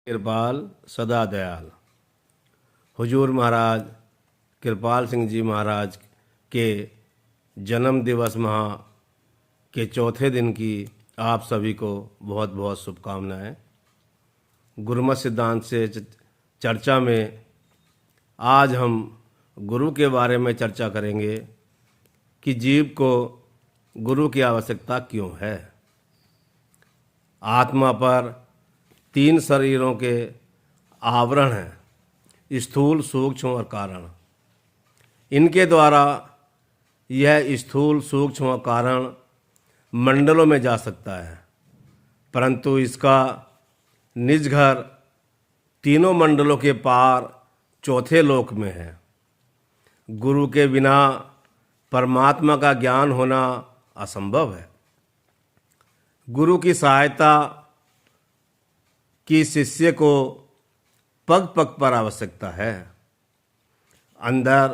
कृपाल सदा दयाल। हुजूर महाराज कृपाल सिंह जी महाराज के जन्म दिवस माह के चौथे दिन की आप सभी को बहुत बहुत शुभकामनाएं। गुरुमत सिद्धांत से चर्चा में आज हम गुरु के बारे में चर्चा करेंगे कि जीव को गुरु की आवश्यकता क्यों है। आत्मा पर 3 शरीरों के आवरण हैं, स्थूल, सूक्ष्म और कारण। इनके द्वारा यह स्थूल, सूक्ष्म और कारण मंडलों में जा सकता है, परंतु इसका निज घर तीनों मंडलों के पार चौथे लोक में है। गुरु के बिना परमात्मा का ज्ञान होना असंभव है। गुरु की सहायता की शिष्य को पग पग पर आवश्यकता है। अंदर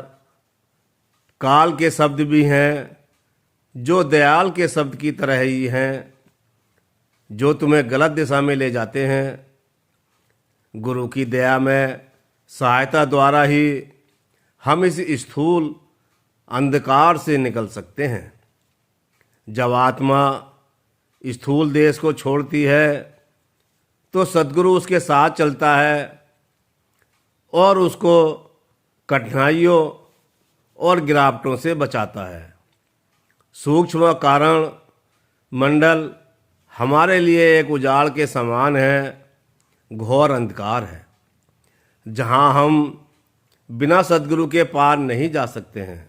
काल के शब्द भी हैं जो दयाल के शब्द की तरह ही हैं, जो तुम्हें गलत दिशा में ले जाते हैं। गुरु की दया में सहायता द्वारा ही हम इस स्थूल अंधकार से निकल सकते हैं। जब आत्मा स्थूल देश को छोड़ती है तो सद्गुरु उसके साथ चलता है और उसको कठिनाइयों और गिरावटों से बचाता है। सूक्ष्म कारण मंडल हमारे लिए एक उजाड़ के समान है, घोर अंधकार है, जहाँ हम बिना सद्गुरु के पार नहीं जा सकते हैं,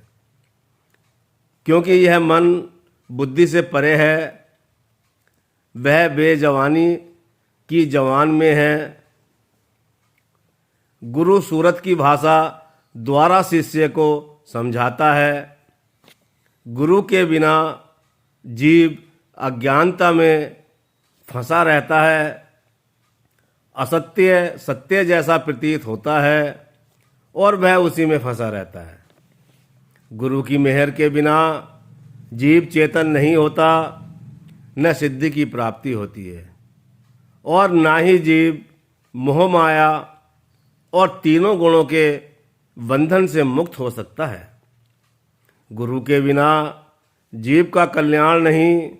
क्योंकि यह मन बुद्धि से परे है। वह बेजवानी की जवान में है। गुरु सूरत की भाषा द्वारा शिष्य को समझाता है। गुरु के बिना जीव अज्ञानता में फंसा रहता है। असत्य सत्य जैसा प्रतीत होता है और वह उसी में फंसा रहता है। गुरु की मेहर के बिना जीव चेतन नहीं होता, न सिद्धि की प्राप्ति होती है और ना ही जीव मोह माया और तीनों गुणों के बंधन से मुक्त हो सकता है। गुरु के बिना जीव का कल्याण नहीं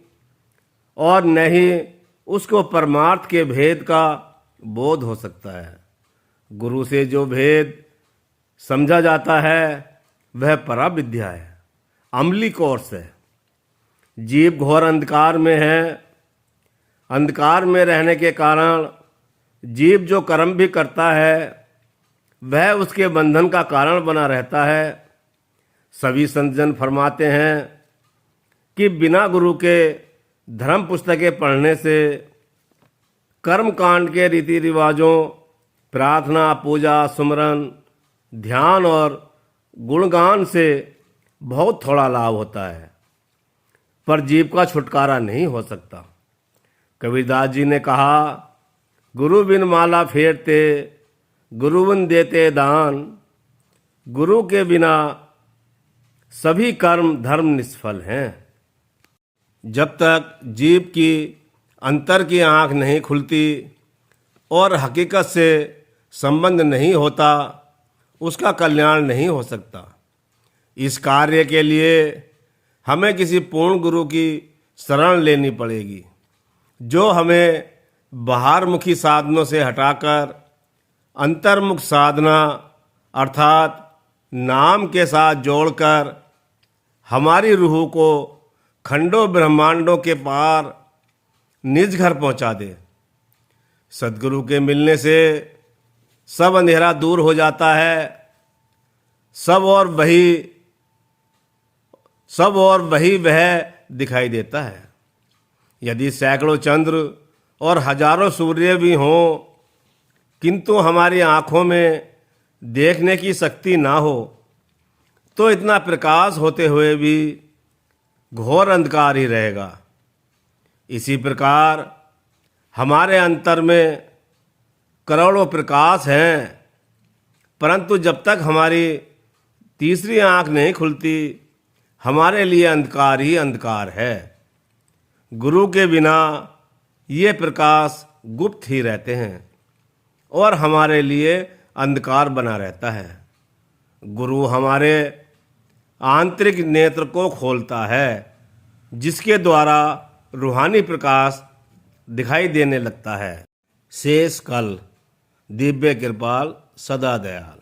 और न ही उसको परमार्थ के भेद का बोध हो सकता है। गुरु से जो भेद समझा जाता है वह पराविद्या है, अमली कोर्स है। जीव घोर अंधकार में है। अंधकार में रहने के कारण जीव जो कर्म भी करता है वह उसके बंधन का कारण बना रहता है। सभी संतजन फरमाते हैं कि बिना गुरु के धर्म पुस्तकें पढ़ने से, कर्म कांड के रीति रिवाजों, प्रार्थना, पूजा, सुमरन, ध्यान और गुणगान से बहुत थोड़ा लाभ होता है, पर जीव का छुटकारा नहीं हो सकता। कबीरदास जी ने कहा, गुरु बिन माला फेरते, गुरु बिन देते दान। गुरु के बिना सभी कर्म धर्म निष्फल हैं। जब तक जीव की अंतर की आँख नहीं खुलती और हकीकत से संबंध नहीं होता, उसका कल्याण नहीं हो सकता। इस कार्य के लिए हमें किसी पूर्ण गुरु की शरण लेनी पड़ेगी, जो हमें बाहरमुखी साधनों से हटाकर अंतर्मुख साधना अर्थात नाम के साथ जोड़कर हमारी रूह को खंडों ब्रह्मांडों के पार निज घर पहुंचा दे। सद्गुरु के मिलने से सब अंधेरा दूर हो जाता है। सब और वही वह दिखाई देता है। यदि सैकड़ों चंद्र और हजारों सूर्य भी हों, किंतु हमारी आँखों में देखने की शक्ति ना हो, तो इतना प्रकाश होते हुए भी घोर अंधकार ही रहेगा। इसी प्रकार हमारे अंतर में करोड़ों प्रकाश हैं, परंतु जब तक हमारी तीसरी आँख नहीं खुलती, हमारे लिए अंधकार ही अंधकार है। गुरु के बिना ये प्रकाश गुप्त ही रहते हैं। और हमारे लिए अंधकार बना रहता है। गुरु हमारे आंतरिक नेत्र को खोलता है, जिसके द्वारा रूहानी प्रकाश दिखाई देने लगता है। शेष कल दिव्य कृपाल सदा दयाल।